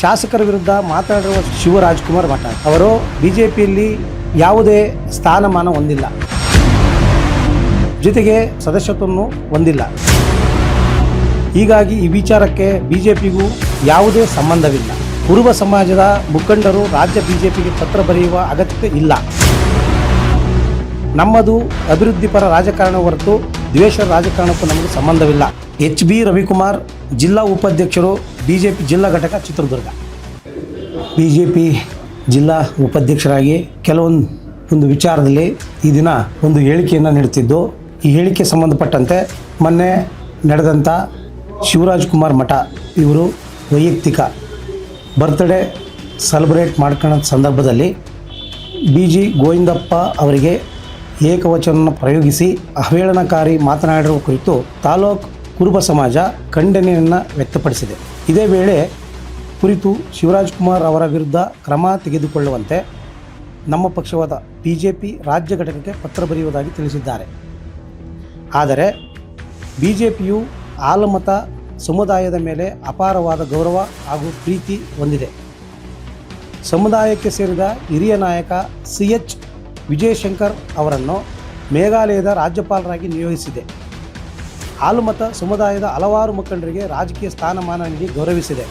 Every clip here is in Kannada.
ಶಾಸಕರ ವಿರುದ್ಧ ಮಾತನಾಡಿರುವ ಶಿವರಾಜ್ಕುಮಾರ್ ಮಠ ಅವರು ಬಿಜೆಪಿಯಲ್ಲಿ ಯಾವುದೇ ಸ್ಥಾನಮಾನ ಹೊಂದಿಲ್ಲ, ಜೊತೆಗೆ ಸದಸ್ಯತ್ವವನ್ನು ಹೊಂದಿಲ್ಲ. ಹೀಗಾಗಿ ಈ ವಿಚಾರಕ್ಕೆ ಬಿಜೆಪಿಗೂ ಯಾವುದೇ ಸಂಬಂಧವಿಲ್ಲ. ಕುರುಬ ಸಮಾಜದ ಮುಖಂಡರು ರಾಜ್ಯ ಬಿಜೆಪಿಗೆ ಪತ್ರ ಬರೆಯುವ ಅಗತ್ಯ ಇಲ್ಲ. ನಮ್ಮದು ಅಭಿವೃದ್ಧಿಪರ ರಾಜಕಾರಣ ಹೊರತು ದ್ವೇಷ ರಾಜಕಾರಣಕ್ಕೂ ನಮಗೆ ಸಂಬಂಧವಿಲ್ಲ. HB ರವಿಕುಮಾರ್, ಜಿಲ್ಲಾ ಉಪಾಧ್ಯಕ್ಷರು, ಬಿಜೆಪಿ ಜಿಲ್ಲಾ ಘಟಕ, ಚಿತ್ರದುರ್ಗ. ಬಿಜೆಪಿ ಜಿಲ್ಲಾ ಉಪಾಧ್ಯಕ್ಷರಾಗಿ ಕೆಲವೊಂದು ವಿಚಾರದಲ್ಲಿ ಈ ದಿನ ಒಂದು ಹೇಳಿಕೆಯನ್ನು ನೀಡುತ್ತಿದ್ದು, ಈ ಹೇಳಿಕೆ ಸಂಬಂಧಪಟ್ಟಂತೆ ಮೊನ್ನೆ ನಡೆದಂಥ ಶಿವರಾಜ್ಕುಮಾರ್ ಮಠ ಇವರು ವೈಯಕ್ತಿಕ ಬರ್ತ್ಡೇ ಸೆಲೆಬ್ರೇಟ್ ಮಾಡ್ಕೊಳ್ಳೋ ಸಂದರ್ಭದಲ್ಲಿ BG ಗೋವಿಂದಪ್ಪ ಅವರಿಗೆ ಏಕವಚನವನ್ನು ಪ್ರಯೋಗಿಸಿ ಅವಹೇಳನಕಾರಿ ಮಾತನಾಡಿರುವ ಕುರಿತು ತಾಲೂಕು ಕುರುಬ ಸಮಾಜ ಖಂಡನೆಯನ್ನು ವ್ಯಕ್ತಪಡಿಸಿದೆ. ಇದೇ ವೇಳೆ ಕುರಿತು ಶಿವರಾಜ್ಕುಮಾರ್ ಅವರ ವಿರುದ್ಧ ಕ್ರಮ ತೆಗೆದುಕೊಳ್ಳುವಂತೆ ನಮ್ಮ ಪಕ್ಷವಾದ ಬಿಜೆಪಿ ರಾಜ್ಯ ಘಟಕಕ್ಕೆ ಪತ್ರ ಬರೆಯುವುದಾಗಿ ತಿಳಿಸಿದ್ದಾರೆ. ಆದರೆ ಬಿಜೆಪಿಯು ಆಲಮತ ಸಮುದಾಯದ ಮೇಲೆ ಅಪಾರವಾದ ಗೌರವ ಹಾಗೂ ಪ್ರೀತಿ ಹೊಂದಿದೆ. ಸಮುದಾಯಕ್ಕೆ ಸೇರಿದ ಹಿರಿಯ ನಾಯಕ CH ವಿಜಯಶಂಕರ್ ಅವರನ್ನು ಮೇಘಾಲಯದ ರಾಜ್ಯಪಾಲರಾಗಿ ನಿಯೋಜಿಸಿದೆ. ಆಲಮತ ಸಮುದಾಯದ ಹಲವಾರು ಮುಖಂಡರಿಗೆ ರಾಜಕೀಯ ಸ್ಥಾನಮಾನ ನೀಡಿ ಗೌರವಿಸಿದೆ.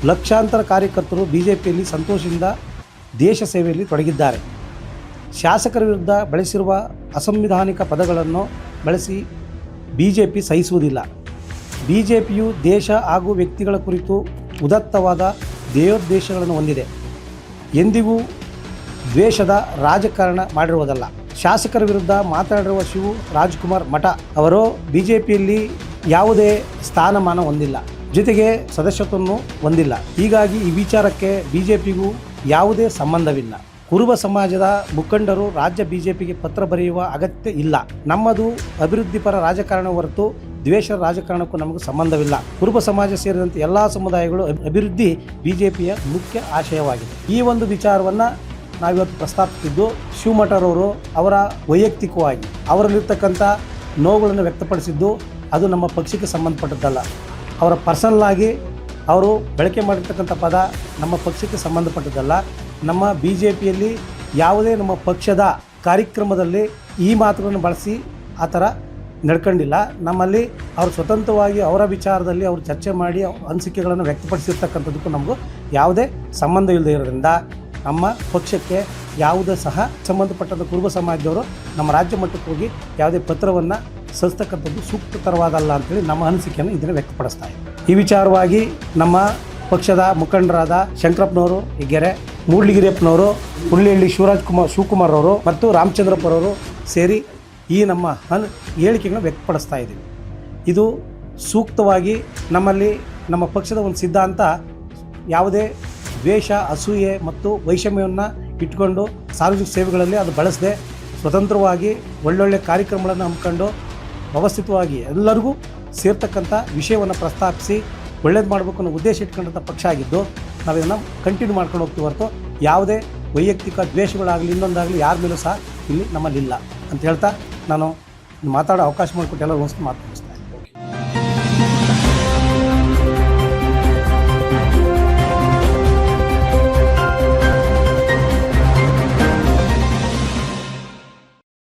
ಲಕ್ಷಾಂತರ ಕಾರ್ಯಕರ್ತರು ಬಿಜೆಪಿಯಲ್ಲಿ ಸಂತೋಷದಿಂದ ದೇಶ ಸೇವೆಯಲ್ಲಿ ತೊಡಗಿದ್ದಾರೆ. ಶಾಸಕರ ವಿರುದ್ಧ ಬಳಸಿರುವ ಅಸಂವಿಧಾನಿಕ ಪದಗಳನ್ನು ಬಳಸಿ ಬಿಜೆಪಿ ಸಹಿಸುವುದಿಲ್ಲ. ಬಿಜೆಪಿಯು ದೇಶ ಹಾಗೂ ವ್ಯಕ್ತಿಗಳ ಕುರಿತು ಉದಾತ್ತವಾದ ಧ್ಯೇಯೋದ್ದೇಶಗಳನ್ನು ಹೊಂದಿದೆ. ಎಂದಿಗೂ ದ್ವೇಷದ ರಾಜಕಾರಣ ಮಾಡಿರುವುದಲ್ಲ. ಶಾಸಕರ ವಿರುದ್ಧ ಮಾತನಾಡಿರುವ ಶಿವರಾಜ್ಕುಮಾರ್ ಮಠ ಅವರು ಬಿಜೆಪಿಯಲ್ಲಿ ಯಾವುದೇ ಸ್ಥಾನಮಾನ ಹೊಂದಿಲ್ಲ, ಜೊತೆಗೆ ಸದಸ್ಯತ್ವವನ್ನು ಹೊಂದಿಲ್ಲ. ಹೀಗಾಗಿ ಈ ವಿಚಾರಕ್ಕೆ ಬಿಜೆಪಿಗೂ ಯಾವುದೇ ಸಂಬಂಧವಿಲ್ಲ. ಕುರುಬ ಸಮಾಜದ ಮುಖಂಡರು ರಾಜ್ಯ ಬಿಜೆಪಿಗೆ ಪತ್ರ ಬರೆಯುವ ಅಗತ್ಯ ಇಲ್ಲ. ನಮ್ಮದು ಅಭಿವೃದ್ಧಿಪರ ರಾಜಕಾರಣ ಹೊರತು ದ್ವೇಷ ರಾಜಕಾರಣಕ್ಕೂ ನಮಗೆ ಸಂಬಂಧವಿಲ್ಲ. ಕುರುಬ ಸಮಾಜ ಸೇರಿದಂತೆ ಎಲ್ಲ ಸಮುದಾಯಗಳು ಅಭಿವೃದ್ಧಿ ಬಿಜೆಪಿಯ ಮುಖ್ಯ ಆಶಯವಾಗಿದೆ. ಈ ಒಂದು ವಿಚಾರವನ್ನು ನಾವಿವತ್ತು ಪ್ರಸ್ತಾಪಿಸಿದ್ದು, ಶಿವಮಠರವರು ಅವರ ವೈಯಕ್ತಿಕವಾಗಿ ಅವರಲ್ಲಿರ್ತಕ್ಕಂಥ ನೋವುಗಳನ್ನು ವ್ಯಕ್ತಪಡಿಸಿದ್ದು ಅದು ನಮ್ಮ ಪಕ್ಷಕ್ಕೆ ಸಂಬಂಧಪಟ್ಟದ್ದಲ್ಲ. ಅವರ ಪರ್ಸನಲ್ ಆಗಿ ಅವರು ಬಳಕೆ ಮಾಡಿರ್ತಕ್ಕಂಥ ಪದ ನಮ್ಮ ಪಕ್ಷಕ್ಕೆ ಸಂಬಂಧಪಟ್ಟದ್ದಲ್ಲ. ನಮ್ಮ ಬಿಜೆಪಿಯಲ್ಲಿ ಯಾವುದೇ ನಮ್ಮ ಪಕ್ಷದ ಕಾರ್ಯಕ್ರಮದಲ್ಲಿ ಈ ಮಾತುಗಳನ್ನು ಬಳಸಿ ಆ ಥರ ನಡ್ಕೊಂಡಿಲ್ಲ. ನಮ್ಮಲ್ಲಿ ಅವರು ಸ್ವತಂತ್ರವಾಗಿ ಅವರ ವಿಚಾರದಲ್ಲಿ ಅವರು ಚರ್ಚೆ ಮಾಡಿ ಅನಿಸಿಕೆಗಳನ್ನು ವ್ಯಕ್ತಪಡಿಸಿರ್ತಕ್ಕಂಥದ್ದಕ್ಕೂ ನಮಗೂ ಯಾವುದೇ ಸಂಬಂಧ ಇಲ್ಲದೆ ಇರೋದ್ರಿಂದ ನಮ್ಮ ಪಕ್ಷಕ್ಕೆ ಯಾವುದೇ ಸಹ ಸಂಬಂಧಪಟ್ಟಂಥ ಕುರುಬ ಸಮಾಜದವರು ನಮ್ಮ ರಾಜ್ಯ ಮಟ್ಟಕ್ಕೆ ಹೋಗಿ ಯಾವುದೇ ಪತ್ರವನ್ನು ಸಲ್ಲಿಸ್ತಕ್ಕಂಥದ್ದು ಸೂಕ್ತಕರವಾದಲ್ಲ ಅಂತೇಳಿ ನಮ್ಮ ಅನಿಸಿಕೆಯನ್ನು ಇದನ್ನು ವ್ಯಕ್ತಪಡಿಸ್ತಾ ಇದ್ದೀವಿ. ಈ ವಿಚಾರವಾಗಿ ನಮ್ಮ ಪಕ್ಷದ ಮುಖಂಡರಾದ ಶಂಕರಪ್ಪನವರು, ಹೆಗ್ಗೆರೆ, ಮೂಡ್ಲಿಗಿರಿಯಪ್ಪನವರು, ಹುಳ್ಳಿಹಳ್ಳಿ ಶಿವಕುಮಾರ್ ಅವರು ಮತ್ತು ರಾಮಚಂದ್ರಪ್ಪರವರು ಸೇರಿ ಈ ನಮ್ಮ ಹೇಳಿಕೆಗಳನ್ನು ವ್ಯಕ್ತಪಡಿಸ್ತಾ ಇದ್ದೀವಿ. ಇದು ಸೂಕ್ತವಾಗಿ ನಮ್ಮಲ್ಲಿ ನಮ್ಮ ಪಕ್ಷದ ಒಂದು ಸಿದ್ಧಾಂತ ಯಾವುದೇ ದ್ವೇಷ, ಅಸೂಯೆ ಮತ್ತು ವೈಷಮ್ಯವನ್ನು ಇಟ್ಕೊಂಡು ಸಾರ್ವಜನಿಕ ಸೇವೆಗಳಲ್ಲಿ ಅದು ಬಳಸದೆ ಸ್ವತಂತ್ರವಾಗಿ ಒಳ್ಳೊಳ್ಳೆ ಕಾರ್ಯಕ್ರಮಗಳನ್ನು ಹಮ್ಮಿಕೊಂಡು ವ್ಯವಸ್ಥಿತವಾಗಿ ಎಲ್ಲರಿಗೂ ಸೇರ್ತಕ್ಕಂಥ ವಿಷಯವನ್ನು ಪ್ರಸ್ತಾಪಿಸಿ ಒಳ್ಳೇದು ಮಾಡಬೇಕು ಅನ್ನೋ ಉದ್ದೇಶ ಇಟ್ಕೊಂಡಂಥ ಪಕ್ಷ ಆಗಿದ್ದು ನಾವು ಇದನ್ನು ಕಂಟಿನ್ಯೂ ಮಾಡ್ಕೊಂಡು ಹೋಗ್ತೀವಿ ಹೊರತು ಯಾವುದೇ ವೈಯಕ್ತಿಕ ದ್ವೇಷಗಳಾಗಲಿ ಇನ್ನೊಂದಾಗಲಿ ಯಾರ ಮೇಲೂ ಸಹ ಇಲ್ಲಿ ನಮ್ಮಲ್ಲಿಲ್ಲ ಅಂತ ಹೇಳ್ತಾ ನಾನು ಮಾತಾಡೋ ಅವಕಾಶ ಮಾಡಿಕೊಟ್ಟು ಎಲ್ಲರೂ ಮಾತು